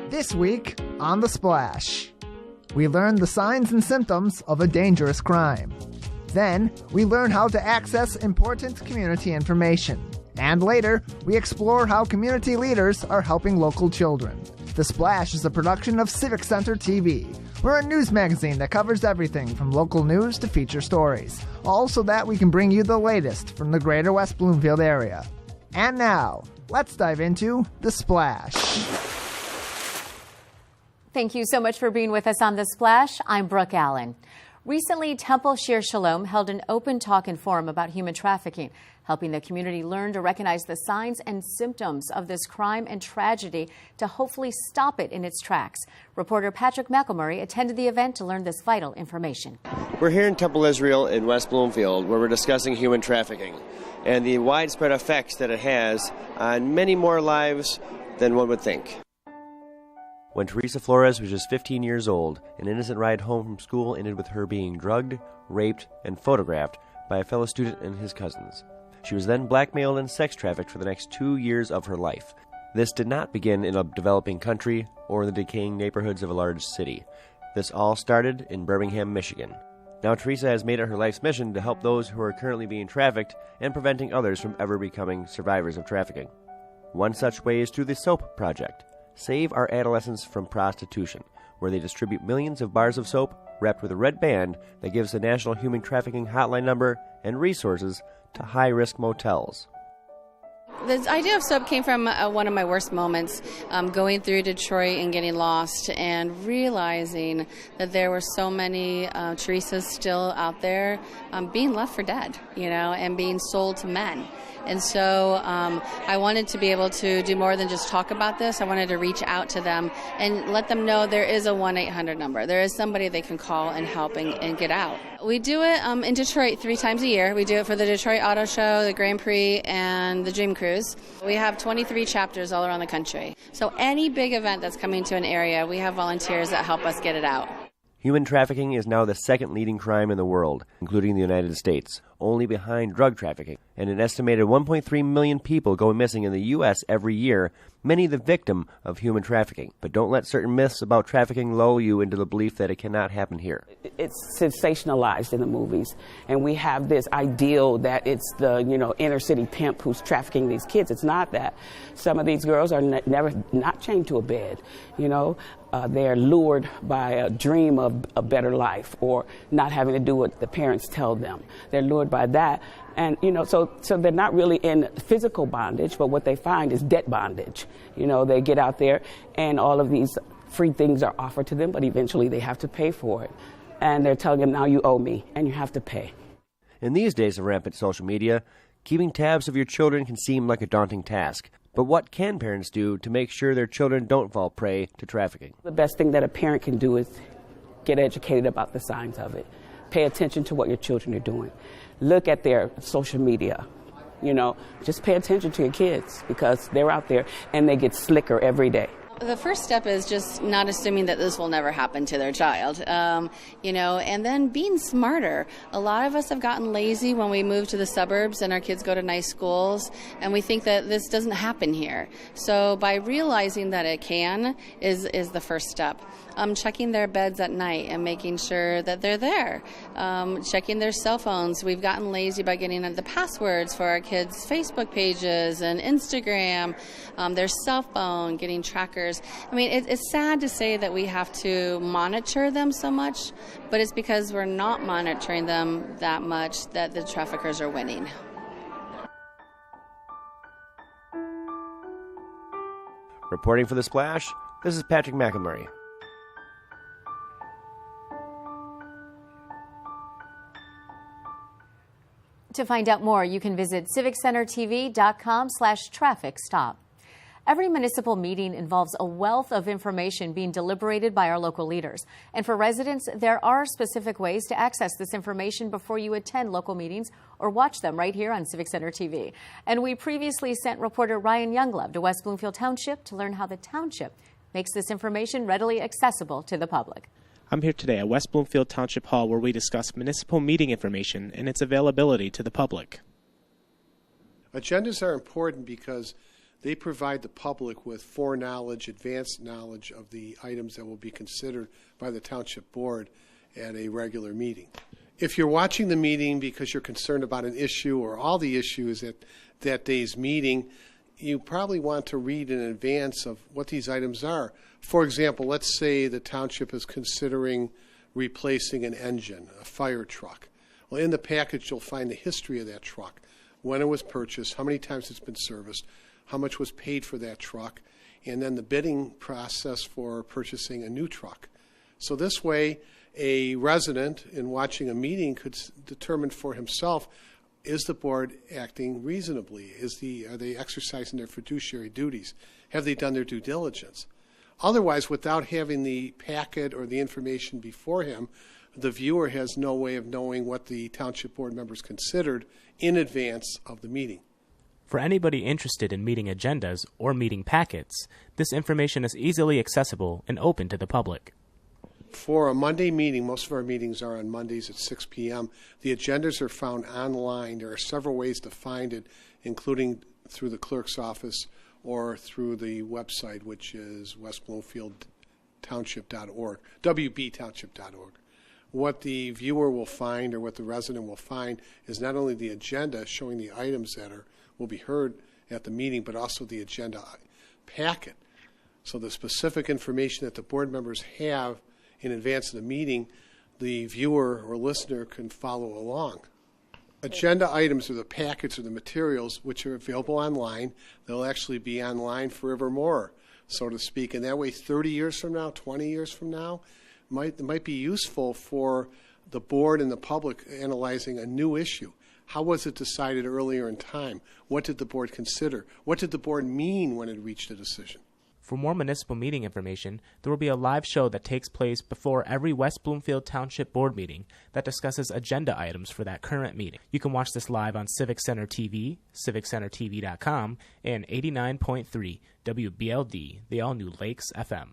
This week on The Splash, we learn the signs and symptoms of a dangerous crime. Then, we learn how to access important community information. And later, we explore how community leaders are helping local children. The Splash is a production of Civic Center TV. We're a news magazine that covers everything from local news to feature stories, all so that we can bring you the latest from the greater West Bloomfield area. And now, let's dive into The Splash. Thank you so much for being with us on The Splash. I'm Brooke Allen. Recently, Temple Shir Shalom held an open talk and forum about human trafficking, helping the community learn to recognize the signs and symptoms of this crime and tragedy to hopefully stop it in its tracks. Reporter Patrick McElmurray attended the event to learn this vital information. We're here in Temple, Israel in West Bloomfield, where we're discussing human trafficking and the widespread effects that it has on many more lives than one would think. When Teresa Flores was just 15 years old, an innocent ride home from school ended with her being drugged, raped, and photographed by a fellow student and his cousins. She was then blackmailed and sex trafficked for the next 2 years of her life. This did not begin in a developing country or in the decaying neighborhoods of a large city. This all started in Birmingham, Michigan. Now Teresa has made it her life's mission to help those who are currently being trafficked and preventing others from ever becoming survivors of trafficking. One such way is through the SOAP Project. Save Our Adolescents from Prostitution, where they distribute millions of bars of soap wrapped with a red band that gives the National Human Trafficking Hotline number and resources to high-risk motels. The idea of soap came from one of my worst moments, going through Detroit and getting lost and realizing that there were so many Teresas still out there being left for dead, and being sold to men. And so I wanted to be able to do more than just talk about this. I wanted to reach out to them and let them know there is a 1-800 number. There is somebody they can call and help and get out. We do it in Detroit 3 times a year. We do it for the Detroit Auto Show, the Grand Prix, and the Dream Cruise. We have 23 chapters all around the country. So any big event that's coming to an area, we have volunteers that help us get it out. Human trafficking is now the second leading crime in the world, including the United States, only behind drug trafficking. And an estimated 1.3 million people go missing in the U.S. every year, many the victim of human trafficking. But don't let certain myths about trafficking lull you into the belief that it cannot happen here. It's sensationalized in the movies, and we have this ideal that it's the inner city pimp who's trafficking these kids. It's not that. Some of these girls are never not chained to a bed. They're lured by a dream of a better life or not having to do what the parents tell them. They're lured by that. And, so they're not really in physical bondage, but what they find is debt bondage. They get out there and all of these free things are offered to them, but eventually they have to pay for it. And they're telling them, now you owe me, and you have to pay. In these days of rampant social media, keeping tabs of your children can seem like a daunting task. But what can parents do to make sure their children don't fall prey to trafficking? The best thing that a parent can do is get educated about the signs of it. Pay attention to what your children are doing. Look at their social media. Just pay attention to your kids because they're out there and they get slicker every day. The first step is just not assuming that this will never happen to their child, and then being smarter. A lot of us have gotten lazy when we move to the suburbs and our kids go to nice schools, and we think that this doesn't happen here. So by realizing that it can is the first step. Checking their beds at night and making sure that they're there. Checking their cell phones. We've gotten lazy by getting the passwords for our kids' Facebook pages and Instagram, their cell phone, getting trackers. I mean, it's sad to say that we have to monitor them so much, but it's because we're not monitoring them that much that the traffickers are winning. Reporting for The Splash, this is Patrick McElmurray. To find out more, you can visit civiccentertv.com/trafficstop. Every municipal meeting involves a wealth of information being deliberated by our local leaders. And for residents, there are specific ways to access this information before you attend local meetings or watch them right here on Civic Center TV. And we previously sent reporter Ryan Younglove to West Bloomfield Township to learn how the township makes this information readily accessible to the public. I'm here today at West Bloomfield Township Hall where we discuss municipal meeting information and its availability to the public. Agendas are important because They provide the public with foreknowledge, advanced knowledge of the items that will be considered by the Township Board at a regular meeting. If you're watching the meeting because you're concerned about an issue or all the issues at that day's meeting, you probably want to read in advance of what these items are. For example, let's say the township is considering replacing an engine, a fire truck. Well, in the package, you'll find the history of that truck, when it was purchased, how many times it's been serviced, how much was paid for that truck, and then the bidding process for purchasing a new truck. So this way, a resident in watching a meeting could determine for himself, is the board acting reasonably? Are they exercising their fiduciary duties? Have they done their due diligence? Otherwise, without having the packet or the information before him, the viewer has no way of knowing what the township board members considered in advance of the meeting. For anybody interested in meeting agendas or meeting packets, this information is easily accessible and open to the public. For a Monday meeting, most of our meetings are on Mondays at 6 p.m. The agendas are found online. There are several ways to find it, including through the clerk's office or through the website, which is westbloomfieldtownship.org, wbtownship.org. What the viewer will find or what the resident will find is not only the agenda showing the items that will be heard at the meeting, but also the agenda packet. So the specific information that the board members have in advance of the meeting, the viewer or listener can follow along. Agenda items are the packets or the materials which are available online. They'll actually be online forevermore, so to speak. And that way, 30 years from now, 20 years from now, it might be useful for the board and the public analyzing a new issue. How was it decided earlier in time? What did the board consider? What did the board mean when it reached a decision? For more municipal meeting information, there will be a live show that takes place before every West Bloomfield Township Board meeting that discusses agenda items for that current meeting. You can watch this live on Civic Center TV, civiccentertv.com, and 89.3 WBLD, the all-new Lakes FM.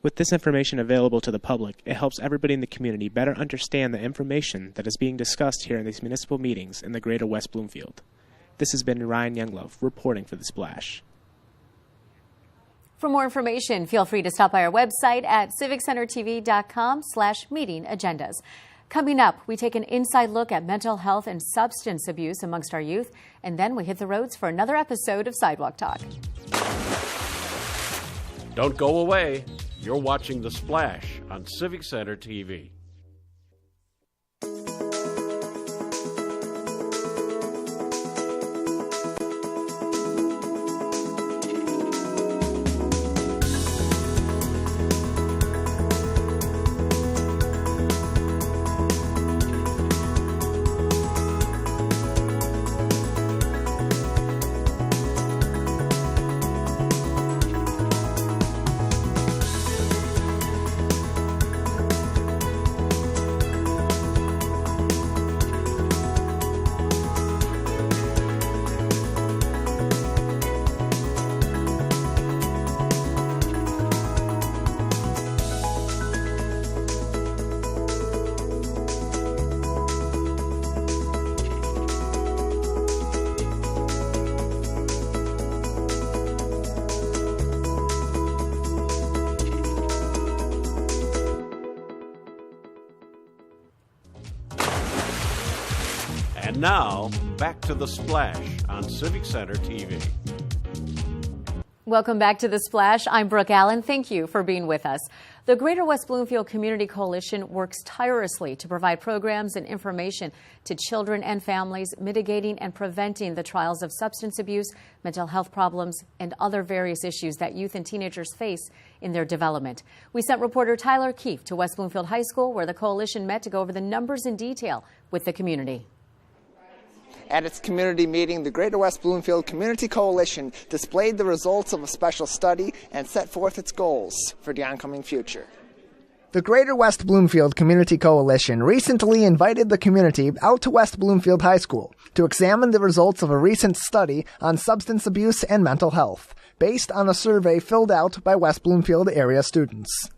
With this information available to the public, it helps everybody in the community better understand the information that is being discussed here in these municipal meetings in the greater West Bloomfield. This has been Ryan Younglove reporting for The Splash. For more information, feel free to stop by our website at civiccentertv.com/meeting agendas. Coming up, we take an inside look at mental health and substance abuse amongst our youth, and then we hit the roads for another episode of Sidewalk Talk. Don't go away. You're watching The Splash on Civic Center TV. And now, back to The Splash on Civic Center TV. Welcome back to The Splash. I'm Brooke Allen. Thank you for being with us. The Greater West Bloomfield Community Coalition works tirelessly to provide programs and information to children and families, mitigating and preventing the trials of substance abuse, mental health problems, and other various issues that youth and teenagers face in their development. We sent reporter Tyler Keefe to West Bloomfield High School, where the coalition met to go over the numbers in detail with the community. At its community meeting, the Greater West Bloomfield Community Coalition displayed the results of a special study and set forth its goals for the oncoming future. The Greater West Bloomfield Community Coalition recently invited the community out to West Bloomfield High School to examine the results of a recent study on substance abuse and mental health, based on a survey filled out by West Bloomfield area students.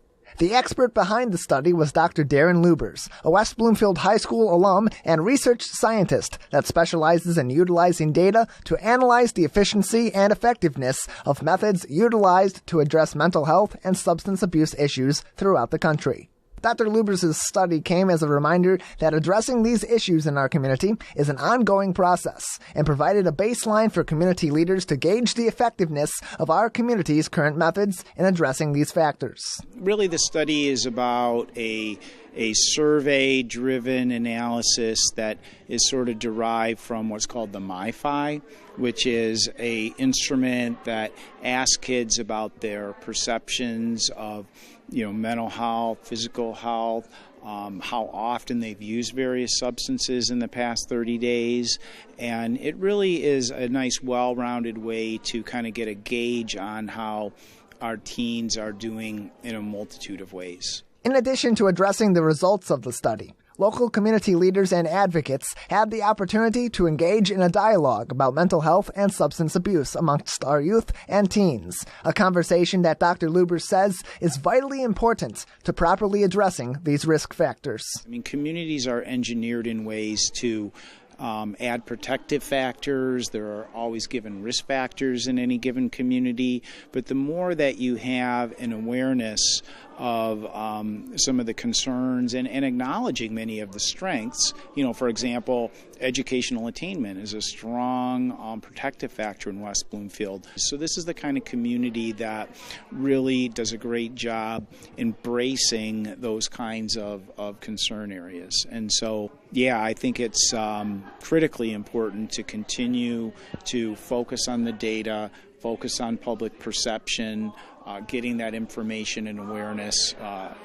The expert behind the study was Dr. Darren Lubers, a West Bloomfield High School alum and research scientist that specializes in utilizing data to analyze the efficiency and effectiveness of methods utilized to address mental health and substance abuse issues throughout the country. Dr. Lubers' study came as a reminder that addressing these issues in our community is an ongoing process and provided a baseline for community leaders to gauge the effectiveness of our community's current methods in addressing these factors. Really, the study is about a survey-driven analysis that is sort of derived from what's called the MyFi, which is an instrument that asks kids about their perceptions of mental health, physical health, how often they've used various substances in the past 30 days. And it really is a nice, well-rounded way to kind of get a gauge on how our teens are doing in a multitude of ways. In addition to addressing the results of the study, local community leaders and advocates had the opportunity to engage in a dialogue about mental health and substance abuse amongst our youth and teens, a conversation that Dr. Lubers says is vitally important to properly addressing these risk factors. Communities are engineered in ways to add protective factors. There are always given risk factors in any given community, but the more that you have an awareness of some of the concerns and acknowledging many of the strengths. For example, educational attainment is a strong protective factor in West Bloomfield. So this is the kind of community that really does a great job embracing those kinds of concern areas. And so, I think it's critically important to continue to focus on the data, focus on public perception, getting that information and awareness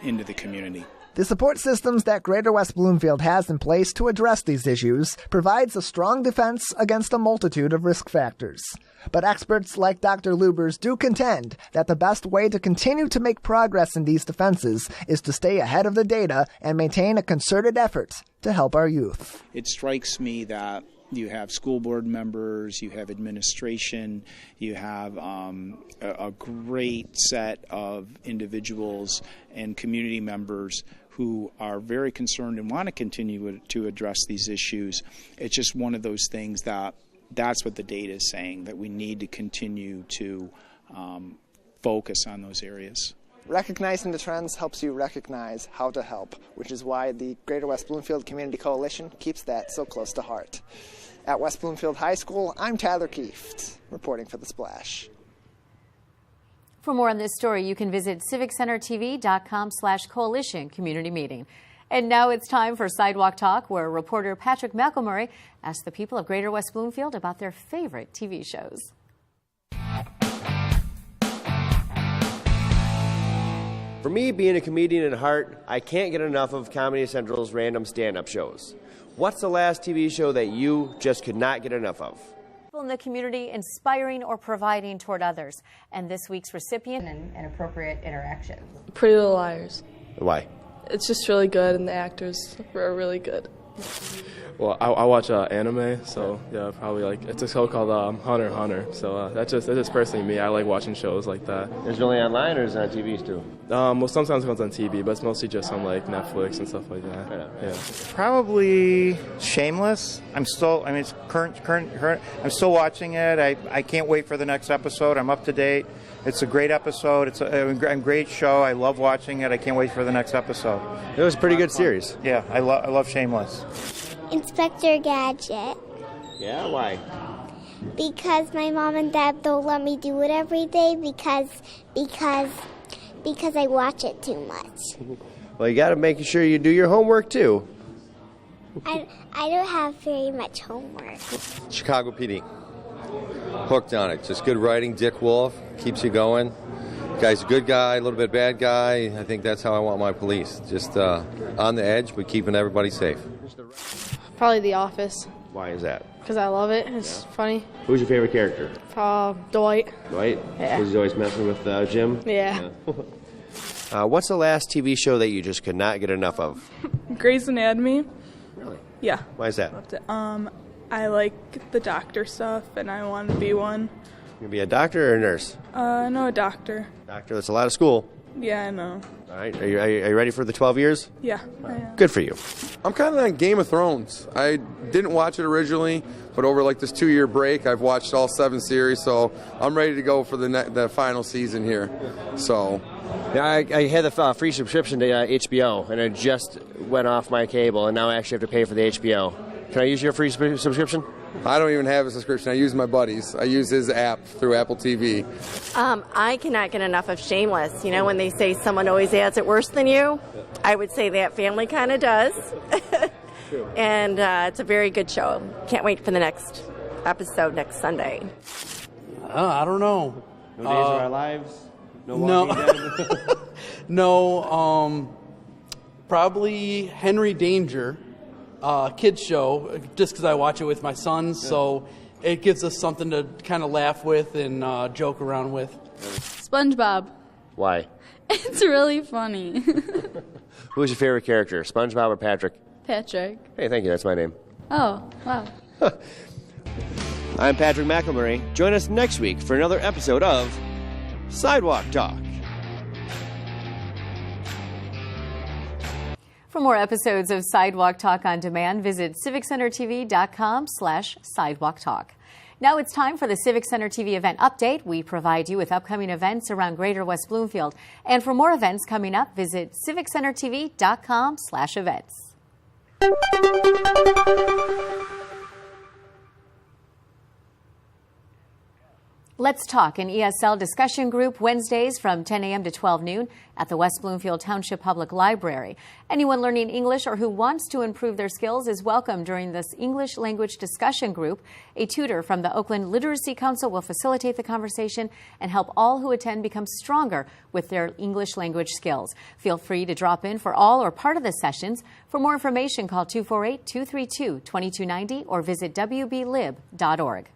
into the community. The support systems that Greater West Bloomfield has in place to address these issues provides a strong defense against a multitude of risk factors. But experts like Dr. Lubers do contend that the best way to continue to make progress in these defenses is to stay ahead of the data and maintain a concerted effort to help our youth. It strikes me that you have school board members, you have administration, you have a great set of individuals and community members who are very concerned and want to continue to address these issues. It's just one of those things that's what the data is saying, that we need to continue to focus on those areas. Recognizing the trends helps you recognize how to help, which is why the Greater West Bloomfield Community Coalition keeps that so close to heart. At West Bloomfield High School, I'm Tyler Kieft, reporting for The Splash. For more on this story, you can visit civiccentertv.com/coalition community meeting. And now it's time for Sidewalk Talk, where reporter Patrick McElmurray asks the people of Greater West Bloomfield about their favorite TV shows. For me, being a comedian at heart, I can't get enough of Comedy Central's random stand-up shows. What's the last TV show that you just could not get enough of? People in the community inspiring or providing toward others. And this week's recipient, an appropriate interaction. Pretty Little Liars. Why? It's just really good, and the actors are really good. Well, I watch anime, so yeah, probably it's a show called Hunter x Hunter. So that's just personally me. I like watching shows like that. Is it only online or is it on TVs too? Well, sometimes it comes on TV, but it's mostly just on Netflix and stuff like that. Yeah. Probably Shameless. It's current. I'm still watching it. I can't wait for the next episode. I'm up to date. It's a great episode. It's a great show. I love watching it. I can't wait for the next episode. It was a pretty good series. Yeah, I love Shameless. Inspector Gadget. Yeah, why? Because my mom and dad don't let me do it every day because I watch it too much. Well, you got to make sure you do your homework too. I don't have very much homework. Chicago PD. Hooked on it. Just good writing. Dick Wolf keeps you going. Guy's a good guy, a little bit bad guy. I think that's how I want my police. Just on the edge, but keeping everybody safe. Probably The Office. Why is that? Because I love it. It's funny. Who's your favorite character? Dwight. Dwight? Yeah. Because he's always messing with Jim? Yeah. What's the last TV show that you just could not get enough of? Grey's Anatomy. Really? Yeah. Why is that? Loved it. I like the doctor stuff, and I want to be one. You be a doctor or a nurse? No, a doctor. Doctor, that's a lot of school. Yeah, I know. All right. Are you ready for the 12 years? Yeah, I am. Good for you. I'm kind of on Game of Thrones. I didn't watch it originally, but over like this 2-year break, I've watched all 7 series, so I'm ready to go for the final season here. So, yeah, I had the free subscription to HBO, and it just went off my cable, and now I actually have to pay for the HBO. Can I use your free subscription? I don't even have a subscription. I use my buddy's. I use his app through Apple TV. I cannot get enough of Shameless. You know, when they say someone always has it worse than you, I would say that family kind of does. And it's a very good show. Can't wait for the next episode next Sunday. I don't know. No Days of Our Lives? No. No, probably Henry Danger. Kids show, just because I watch it with my sons, so it gives us something to kind of laugh with and joke around with. SpongeBob. Why? It's really funny. Who's your favorite character, SpongeBob or Patrick? Patrick. Hey, thank you. That's my name. Oh, wow. I'm Patrick McElmurray. Join us next week for another episode of Sidewalk Talk. For more episodes of Sidewalk Talk on Demand, visit civiccentertv.com/sidewalk talk. Now it's time for the Civic Center TV event update. We provide you with upcoming events around Greater West Bloomfield. And for more events coming up, visit civiccentertv.com/events. Let's Talk, an ESL discussion group, Wednesdays from 10 a.m. to 12 noon at the West Bloomfield Township Public Library. Anyone learning English or who wants to improve their skills is welcome during this English language discussion group. A tutor from the Oakland Literacy Council will facilitate the conversation and help all who attend become stronger with their English language skills. Feel free to drop in for all or part of the sessions. For more information, call 248-232-2290 or visit wblib.org.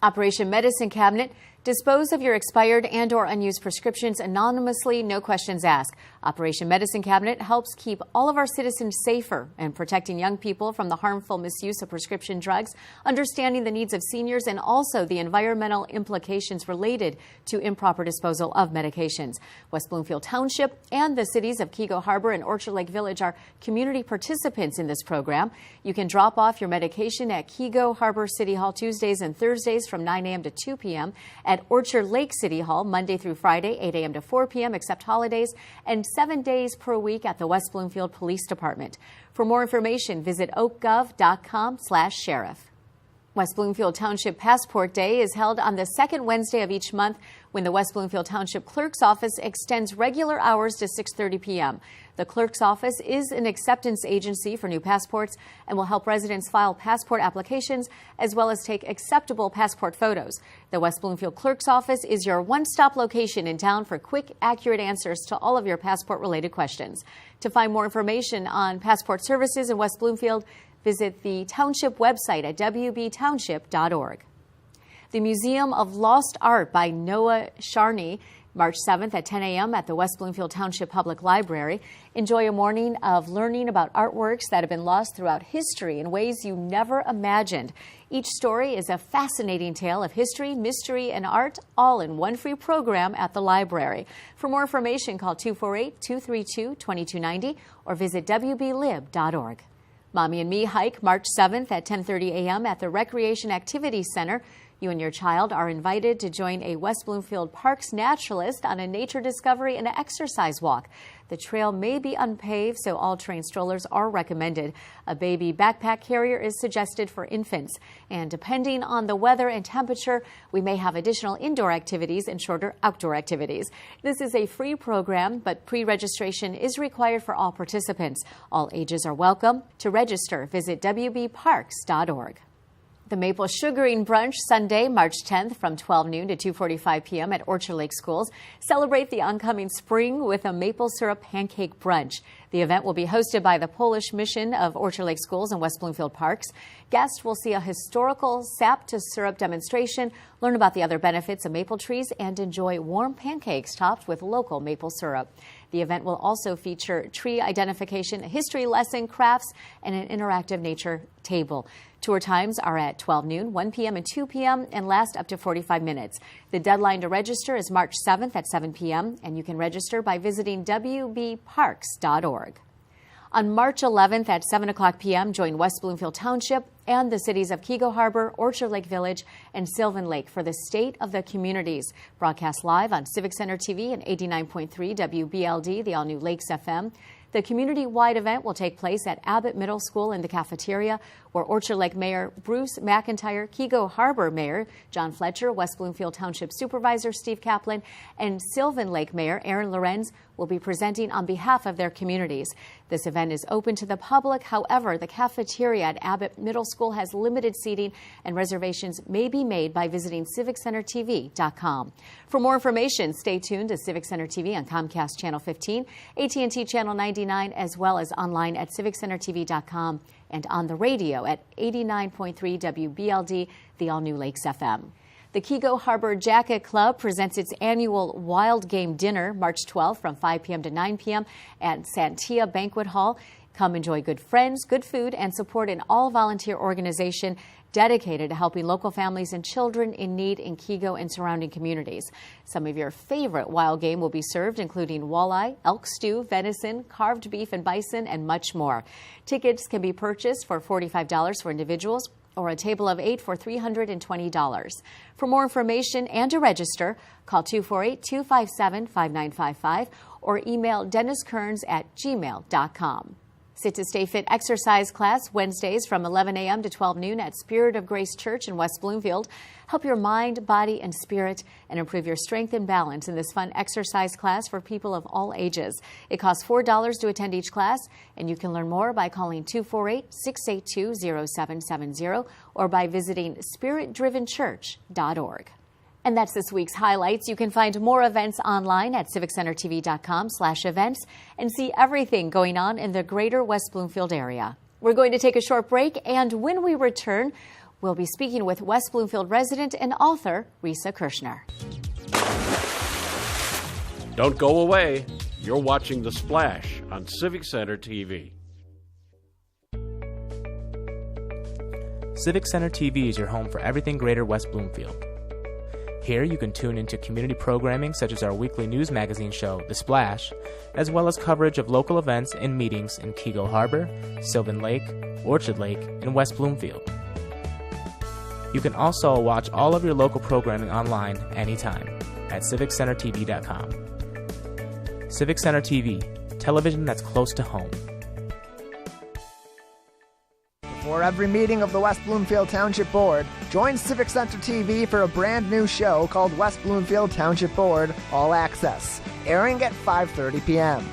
Operation Medicine Cabinet. Dispose of your expired and or unused prescriptions anonymously, no questions asked. Operation Medicine Cabinet helps keep all of our citizens safer and protecting young people from the harmful misuse of prescription drugs, understanding the needs of seniors, and also the environmental implications related to improper disposal of medications. West Bloomfield Township and the cities of Keego Harbor and Orchard Lake Village are community participants in this program. You can drop off your medication at Keego Harbor City Hall Tuesdays and Thursdays from 9 a.m. to 2 p.m., at Orchard Lake City Hall Monday through Friday, 8 a.m. to 4 p.m. except holidays, and 7 days per week at the West Bloomfield Police Department. For more information, visit oakgov.com/sheriff. West Bloomfield Township Passport Day is held on the second Wednesday of each month when the West Bloomfield Township Clerk's Office extends regular hours to 6:30 p.m. The Clerk's Office is an acceptance agency for new passports and will help residents file passport applications as well as take acceptable passport photos. The West Bloomfield Clerk's Office is your one-stop location in town for quick, accurate answers to all of your passport-related questions. To find more information on passport services in West Bloomfield, visit the Township website at wbtownship.org. The Museum of Lost Art by Noah Charney, March 7th at 10 a.m. at the West Bloomfield Township Public Library. Enjoy a morning of learning about artworks that have been lost throughout history in ways you never imagined. Each story is a fascinating tale of history, mystery, and art, all in one free program at the library. For more information, call 248-232-2290 or visit wblib.org. Mommy and Me hike March 7th at 10:30 a.m. at the Recreation Activity Center. You and your child are invited to join a West Bloomfield Parks naturalist on a nature discovery and exercise walk. The trail may be unpaved, so all-terrain strollers are recommended. A baby backpack carrier is suggested for infants. And depending on the weather and temperature, we may have additional indoor activities and shorter outdoor activities. This is a free program, but pre-registration is required for all participants. All ages are welcome. To register, visit wbparks.org. The Maple Sugaring Brunch Sunday, March 10th from 12 noon to 2:45 p.m. at Orchard Lake Schools. Celebrate the oncoming spring with a maple syrup pancake brunch. The event will be hosted by the Polish Mission of Orchard Lake Schools and West Bloomfield Parks. Guests will see a historical sap to syrup demonstration, learn about the other benefits of maple trees, and enjoy warm pancakes topped with local maple syrup. The event will also feature tree identification, a history lesson, crafts, and an interactive nature table. Tour times are at 12 noon, 1 p.m., and 2 p.m., and last up to 45 minutes. The deadline to register is March 7th at 7 p.m., and you can register by visiting wbparks.org. On March 11th at 7 o'clock p.m., join West Bloomfield Township and the cities of Keego Harbor, Orchard Lake Village, and Sylvan Lake for the State of the Communities, broadcast live on Civic Center TV and 89.3 WBLD, the all-new Lakes FM. The community-wide event will take place at Abbott Middle School in the cafeteria, where Orchard Lake Mayor Bruce McIntyre, Keego Harbor Mayor John Fletcher, West Bloomfield Township Supervisor Steve Kaplan, and Sylvan Lake Mayor Aaron Lorenz will be presenting on behalf of their communities. This event is open to the public. However, the cafeteria at Abbott Middle School has limited seating, and reservations may be made by visiting civiccentertv.com. For more information, stay tuned to Civic Center TV on Comcast Channel 15, AT&T Channel 99, as well as online at civiccentertv.com and on the radio at 89.3 WBLD, the all-new Lakes FM. The Keego Harbor Jacket Club presents its annual Wild Game Dinner March 12th from 5 p.m. to 9 p.m. at Santia Banquet Hall. Come enjoy good friends, good food, and support an all-volunteer organization dedicated to helping local families and children in need in Keego and surrounding communities. Some of your favorite wild game will be served, including walleye, elk stew, venison, carved beef and bison, and much more. Tickets can be purchased for $45 for individuals or a table of 8 for $320. For more information and to register, call 248-257-5955 or email denniskearns@gmail.com. Sit to Stay Fit exercise class Wednesdays from 11 a.m. to 12 noon at Spirit of Grace Church in West Bloomfield. Help your mind, body, and spirit and improve your strength and balance in this fun exercise class for people of all ages. It costs $4 to attend each class, and you can learn more by calling 248-682-0770 or by visiting spiritdrivenchurch.org. And that's this week's highlights. You can find more events online at civiccentertv.com/events and see everything going on in the greater West Bloomfield area. We're going to take a short break, and when we return, we'll be speaking with West Bloomfield resident and author Risa Kirschner. Don't go away. You're watching The Splash on Civic Center TV. Civic Center TV is your home for everything greater West Bloomfield. Here you can tune into community programming such as our weekly news magazine show, The Splash, as well as coverage of local events and meetings in Keego Harbor, Sylvan Lake, Orchard Lake, and West Bloomfield. You can also watch all of your local programming online anytime at civiccentertv.com. Civic Center TV, television that's close to home. For every meeting of the West Bloomfield Township Board, join Civic Center TV for a brand new show called West Bloomfield Township Board All Access, airing at 5:30 p.m.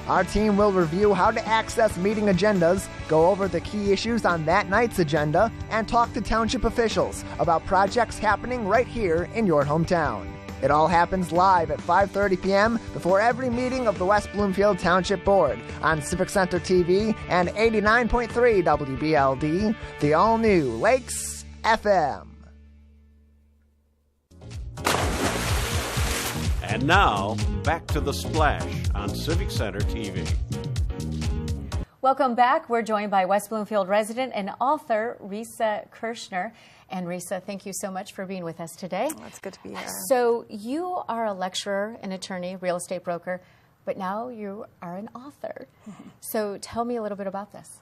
Our team will review how to access meeting agendas, go over the key issues on that night's agenda, and talk to township officials about projects happening right here in your hometown. It all happens live at 5:30 p.m. before every meeting of the West Bloomfield Township Board on Civic Center TV and 89.3 WBLD, the all-new Lakes FM. And now, back to The Splash on Civic Center TV. Welcome back. We're joined by West Bloomfield resident and author Risa Kirschner. And Risa, thank you so much for being with us today. Oh, it's good to be here. So you are a lecturer, an attorney, real estate broker, but now you are an author. So tell me a little bit about this.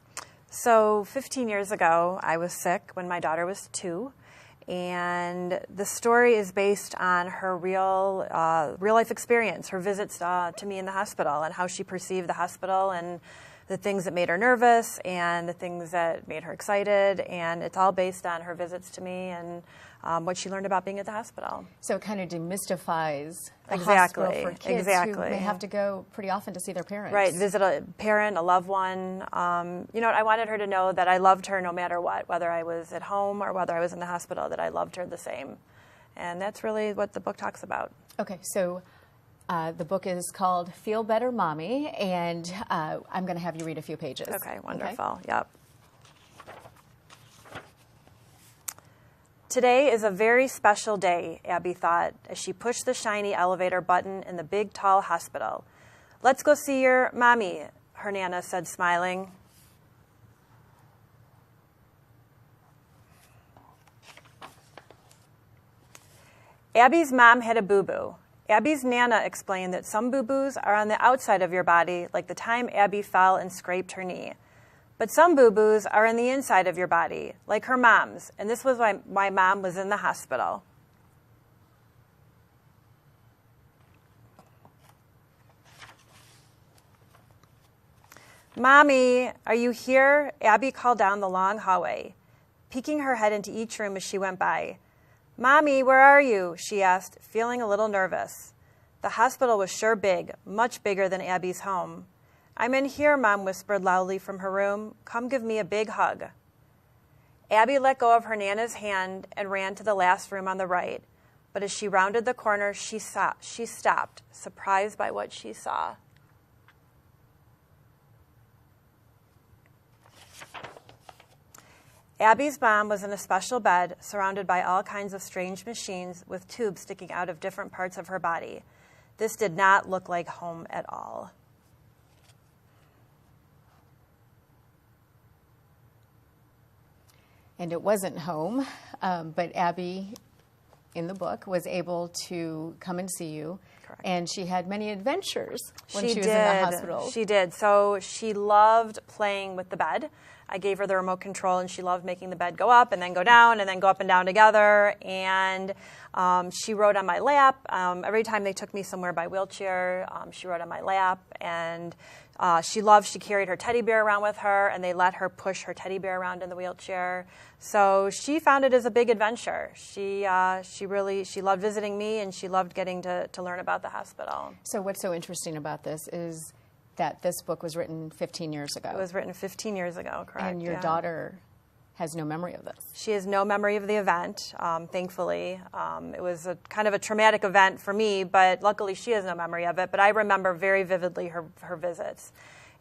So 15 years ago, I was sick when my daughter was 2. And the story is based on her real life experience, her visits to me in the hospital and how she perceived the hospital and the things that made her nervous and the things that made her excited. And it's all based on her visits to me and what she learned about being at the hospital. So it kind of demystifies the Exactly. hospital for kids who may have to go pretty often to see their parents. Right, visit a parent, a loved one. You know, I wanted her to know that I loved her no matter what, whether I was at home or whether I was in the hospital, that I loved her the same. And that's really what the book talks about. Okay, so the book is called Feel Better Mommy, and I'm going to have you read a few pages. Okay, wonderful. Okay? Yep. Today is a very special day, Abby thought, as she pushed the shiny elevator button in the big, tall hospital. Let's go see your mommy, her Nana said, smiling. Abby's mom had a boo-boo. Abby's Nana explained that some boo-boos are on the outside of your body, like the time Abby fell and scraped her knee. But some boo-boos are in the inside of your body, like her mom's, and this was why my mom was in the hospital. Mommy, are you here? Abby called down the long hallway, peeking her head into each room as she went by. Mommy, where are you? She asked, feeling a little nervous. The hospital was sure big, much bigger than Abby's home. I'm in here, Mom whispered loudly from her room. Come give me a big hug. Abby let go of her Nana's hand and ran to the last room on the right. But as she rounded the corner, she stopped, surprised by what she saw. Abby's mom was in a special bed surrounded by all kinds of strange machines with tubes sticking out of different parts of her body. This did not look like home at all. And it wasn't home, but Abby, in the book, was able to come and see you. Correct. And she had many adventures when she was in the hospital. She did. So she loved playing with the bed. I gave her the remote control, and she loved making the bed go up and then go down and then go up and down together. And she rode on my lap. Every time they took me somewhere by wheelchair, she rode on my lap. And she carried her teddy bear around with her, and they let her push her teddy bear around in the wheelchair. So she found it as a big adventure. She loved visiting me, and she loved getting to learn about the hospital. So what's so interesting about this is that this book was written 15 years ago. It was written 15 years ago, correct. And your daughter has no memory of this. She has no memory of the event, thankfully. It was a kind of a traumatic event for me, but luckily she has no memory of it. But I remember very vividly her visits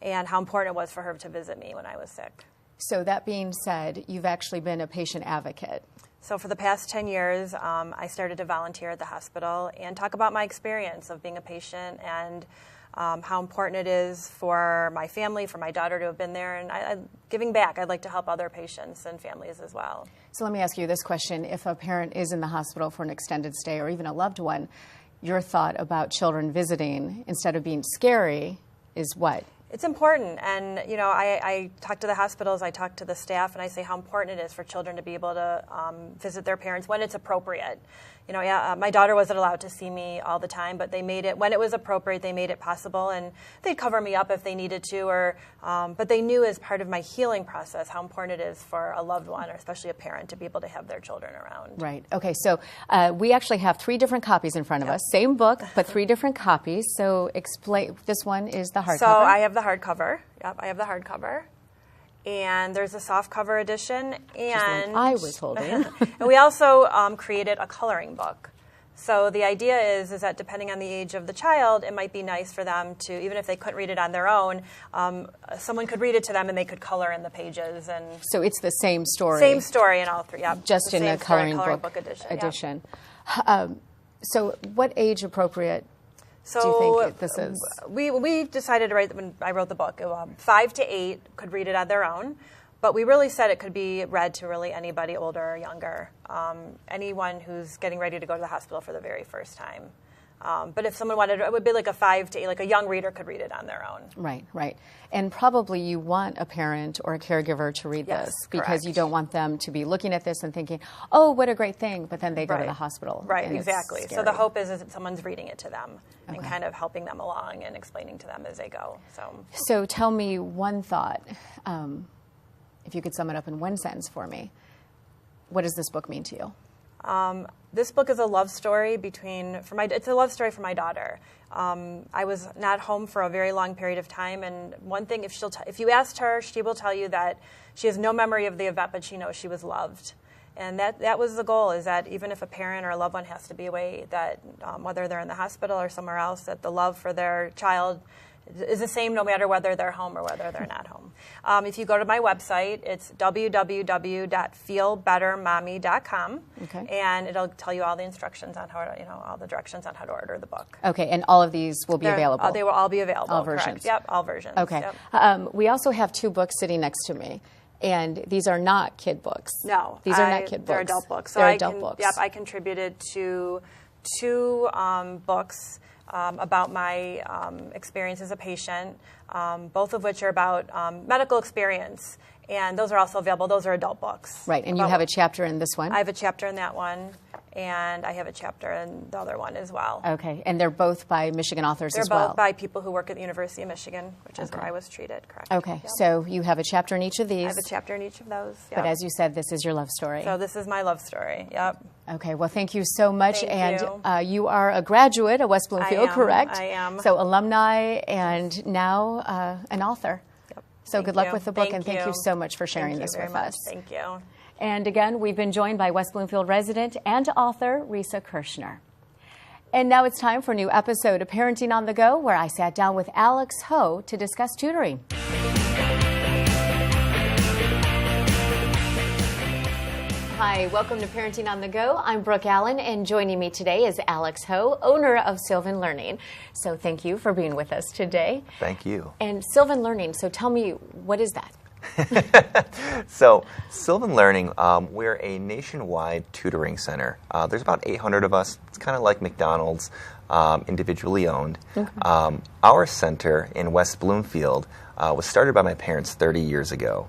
and how important it was for her to visit me when I was sick. So that being said, you've actually been a patient advocate. So for the past 10 years, I started to volunteer at the hospital and talk about my experience of being a patient and how important it is for my family, for my daughter to have been there, and giving back. I'd like to help other patients and families as well. So let me ask you this question. If a parent is in the hospital for an extended stay or even a loved one, your thought about children visiting, instead of being scary, is what? It's important, and I talk to the hospitals, I talk to the staff, and I say how important it is for children to be able to visit their parents when it's appropriate. My daughter wasn't allowed to see me all the time, but they made it, when it was appropriate, they made it possible, and they'd cover me up if they needed to, but they knew as part of my healing process how important it is for a loved one, or especially a parent, to be able to have their children around. Right. Okay, so we actually have 3 different copies in front of us. Same book, but 3 different copies. So explain, this one is the hardcover. So I have the hardcover. Yep, I have the hardcover. And there's a softcover edition, and I was holding. And we also created a coloring book. So the idea is that depending on the age of the child, it might be nice for them to, even if they couldn't read it on their own, someone could read it to them and they could color in the pages. And so it's the same story. Same story in all 3. Yep. Just in a coloring book edition. Yep. So what age appropriate? Do you think this is? We decided to write, when I wrote the book, 5 to 8 could read it on their own, but we really said it could be read to really anybody older or younger, anyone who's getting ready to go to the hospital for the very first time. But if someone wanted, it would be like a 5 to 8, like a young reader could read it on their own. Right, right. And probably you want a parent or a caregiver to read this because correct. You don't want them to be looking at this and thinking, oh, what a great thing, but then they go to the hospital. Right, exactly. So the hope is that someone's reading it to them and kind of helping them along and explaining to them as they go. So tell me one thought, if you could sum it up in one sentence for me. What does this book mean to you? This book is a love story it's a love story for my daughter. I was not home for a very long period of time, and one thing, if you asked her, she will tell you that she has no memory of the event, but she knows she was loved. And that was the goal, is that even if a parent or a loved one has to be away, that whether they're in the hospital or somewhere else, that the love for their child is the same no matter whether they're home or whether they're not home. If you go to my website, it's www.feelbettermommy.com, and it'll tell you all the instructions on how to, all the directions on how to order the book. Okay, and all of these will be available? They will all be available. All versions? Correct. Yep, all versions. Okay. Yep. We also have 2 books sitting next to me. And these are not kid books. No. These are not kid books. They're adult books. So they're adult books. Yep, I contributed to 2 books about my experience as a patient, both of which are about medical experience. And those are also available. Those are adult books. Right, and you have a chapter in this one? I have a chapter in that one, and I have a chapter in the other one as well. Okay, and they're both by Michigan authors as well? They're both by people who work at the University of Michigan, which is where I was treated, correct. Okay, Yep. so you have a chapter in each of these? I have a chapter in each of those, yep. But as you said, this is your love story. So this is my love story, yep. Okay, well, thank you so much. Thank and you are a graduate of West Bloomfield, correct? I am. So alumni and now an author. Yep. So good luck with the book, and thank you so much for sharing this with us. Thank you. And again, we've been joined by West Bloomfield resident and author Risa Kirschner. And now it's time for a new episode of Parenting on the Go, where I sat down with Alex Ho to discuss tutoring. Hi, welcome to Parenting on the Go. I'm Brooke Allen, and joining me today is Alex Ho, owner of Sylvan Learning. So thank you for being with us today. Thank you. And Sylvan Learning, so tell me, what is that? So, Sylvan Learning, we're a nationwide tutoring center. There's about 800 of us. It's kind of like McDonald's, individually owned. Okay. Our center in West Bloomfield was started by my parents 30 years ago.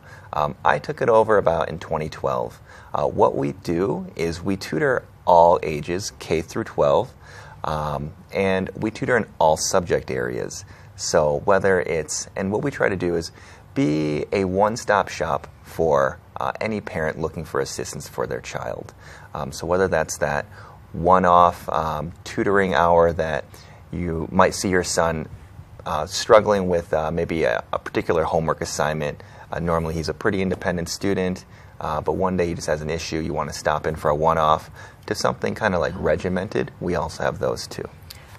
I took it over about in 2012. What we do is we tutor all ages, K through 12, and we tutor in all subject areas. So whether it's, and what we try to do is be a one-stop shop for any parent looking for assistance for their child. So whether that's that one-off tutoring hour that you might see your son struggling with maybe a particular homework assignment. Normally he's a pretty independent student, but one day he just has an issue, you want to stop in for a one-off, to something kind of like regimented. We also have those too.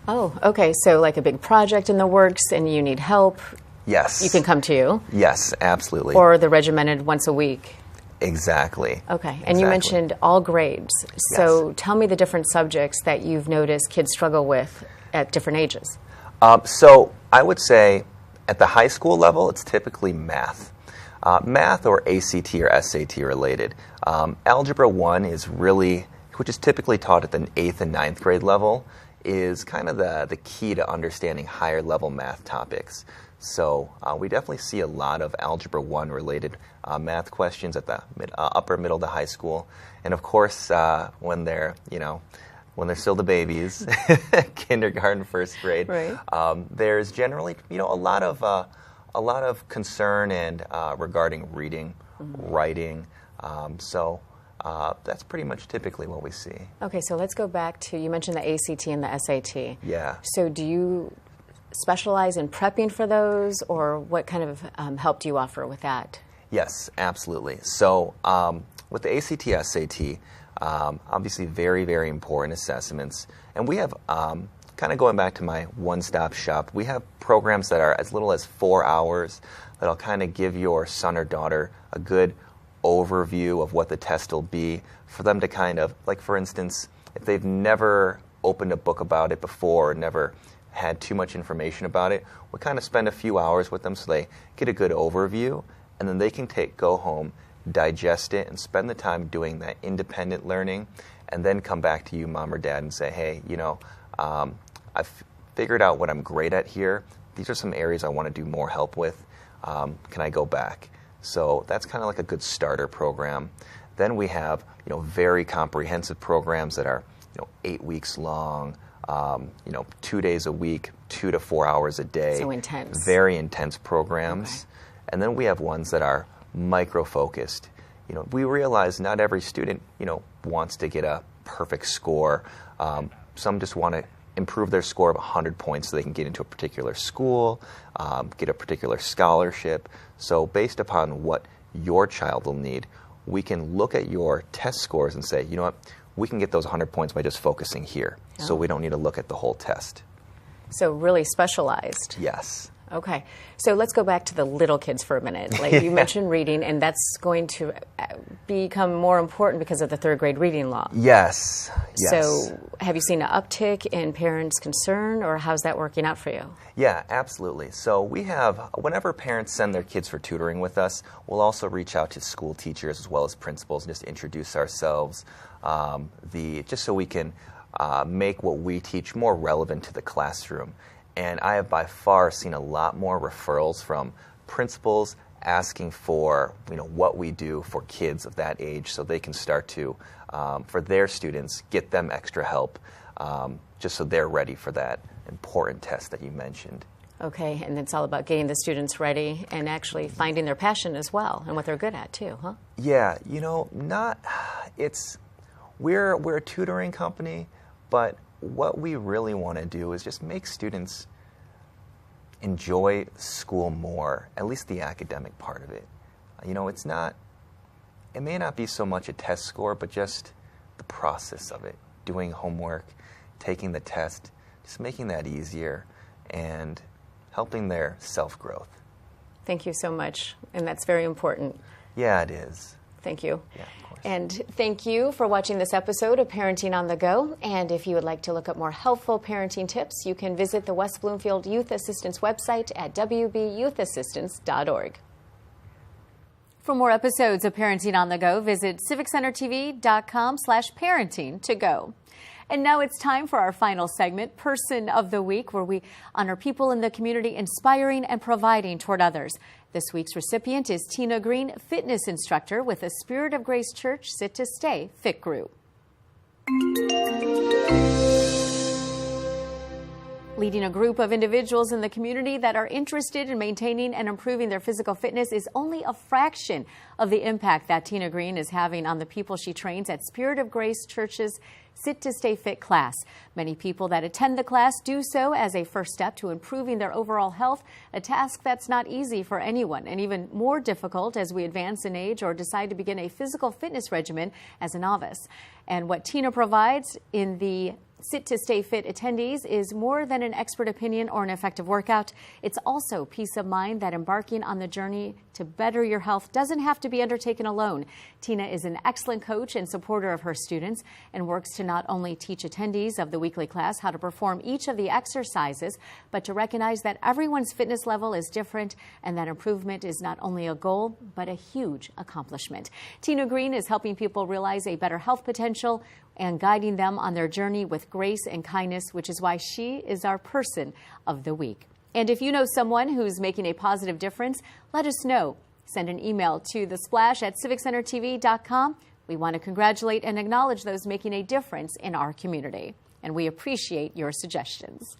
Oh, okay. So like a big project in the works and you need help. Yes. You can come to you. Yes, absolutely. Or the regimented once a week. Exactly. Okay. And you mentioned all grades. So tell me the different subjects that you've noticed kids struggle with at different ages. So I would say at the high school level, it's typically math. Math or ACT or SAT related. Algebra 1 is really, which is typically taught at the 8th and 9th grade level, is kind of the key to understanding higher level math topics. So we definitely see a lot of Algebra 1 related math questions at the upper middle to high school. And of course, when they're still the babies, kindergarten, first grade, right. There's generally, a lot of concern and regarding reading, writing. So that's pretty much typically what we see. Okay, so let's go back to, you mentioned the ACT and the SAT. Yeah. So do you specialize in prepping for those, or what kind of help do you offer with that? Yes, absolutely. So with the ACT, SAT, obviously very, very important assessments. And we have, kind of going back to my one-stop shop, we have programs that are as little as 4 hours that'll kind of give your son or daughter a good overview of what the test will be, for them to kind of, like for instance, if they've never opened a book about it before, or never had too much information about it, we kind of spend a few hours with them so they get a good overview, and then they can go home, digest it, and spend the time doing that independent learning, and then come back to you, mom or dad, and say, hey, I've figured out what I'm great at here. These are some areas I want to do more help with. Can I go back? So that's kind of like a good starter program. Then we have, very comprehensive programs that are, 8 weeks long, 2 days a week, 2 to 4 hours a day. So intense. Very intense programs. Okay. And then we have ones that are micro-focused. We realize not every student, wants to get a perfect score. Some just want to improve their score of 100 points so they can get into a particular school, get a particular scholarship. So based upon what your child will need, we can look at your test scores and say, you know what, we can get those 100 points by just focusing here. Oh. So we don't need to look at the whole test. So really specialized. Yes. Okay. So let's go back to the little kids for a minute. Like you mentioned reading, and that's going to become more important because of the third grade reading law. Yes. So have you seen an uptick in parents' concern, or how's that working out for you? Yeah, absolutely. So we have, whenever parents send their kids for tutoring with us, we'll also reach out to school teachers as well as principals and just introduce ourselves, just so we can make what we teach more relevant to the classroom. And I have by far seen a lot more referrals from principals asking for what we do for kids of that age so they can start to, for their students, get them extra help just so they're ready for that important test that you mentioned. Okay, and it's all about getting the students ready and actually finding their passion as well and what they're good at too, huh? Yeah, we're a tutoring company, but what we really want to do is just make students enjoy school more, at least the academic part of it. It may not be so much a test score, but just the process of it, doing homework, taking the test, just making that easier and helping their self-growth. Thank you so much, and that's very important. Yeah, it is. Thank you. Yeah, of course. And thank you for watching this episode of Parenting on the Go. And if you would like to look up more helpful parenting tips, you can visit the West Bloomfield Youth Assistance website at wbyouthassistance.org. For more episodes of Parenting on the Go, visit civiccentertv.com/parenting to go. And now it's time for our final segment, Person of the Week, where we honor people in the community inspiring and providing toward others. This week's recipient is Tina Green, fitness instructor with the Spirit of Grace Church Sit to Stay Fit Group. Leading a group of individuals in the community that are interested in maintaining and improving their physical fitness is only a fraction of the impact that Tina Green is having on the people she trains at Spirit of Grace Church's Sit to Stay Fit class. Many people that attend the class do so as a first step to improving their overall health, a task that's not easy for anyone and even more difficult as we advance in age or decide to begin a physical fitness regimen as a novice. And what Tina provides in the Sit to Stay Fit attendees is more than an expert opinion or an effective workout. It's also peace of mind that embarking on the journey to better your health doesn't have to be undertaken alone. Tina is an excellent coach and supporter of her students and works to not only teach attendees of the weekly class how to perform each of the exercises, but to recognize that everyone's fitness level is different and that improvement is not only a goal, but a huge accomplishment. Tina Green is helping people realize a better health potential and guiding them on their journey with grace and kindness, which is why she is our Person of the Week. And if you know someone who's making a positive difference, let us know. Send an email to thesplash@civiccentertv.com. We want to congratulate and acknowledge those making a difference in our community, and we appreciate your suggestions.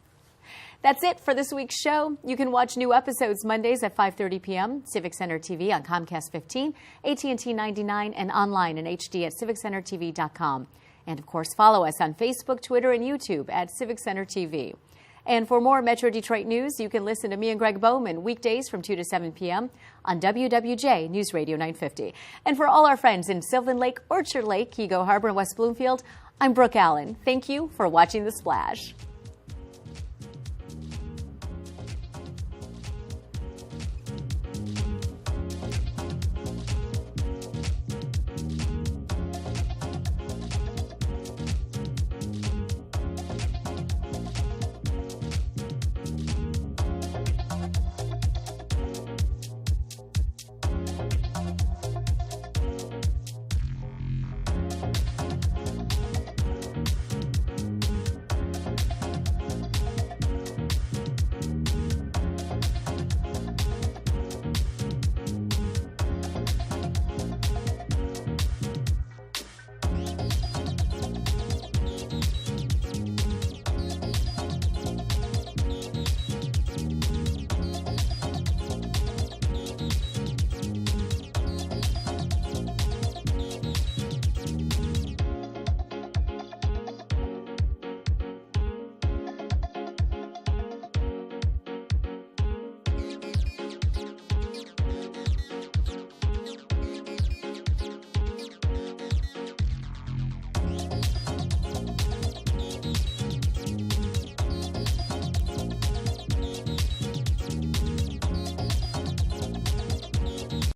That's it for this week's show. You can watch new episodes Mondays at 5:30 p.m., Civic Center TV on Comcast 15, AT&T 99, and online in HD at civiccentertv.com. And, of course, follow us on Facebook, Twitter, and YouTube at Civic Center TV. And for more Metro Detroit news, you can listen to me and Greg Bowman weekdays from 2 to 7 p.m. on WWJ Newsradio 950. And for all our friends in Sylvan Lake, Orchard Lake, Kego Harbor, and West Bloomfield, I'm Brooke Allen. Thank you for watching The Splash.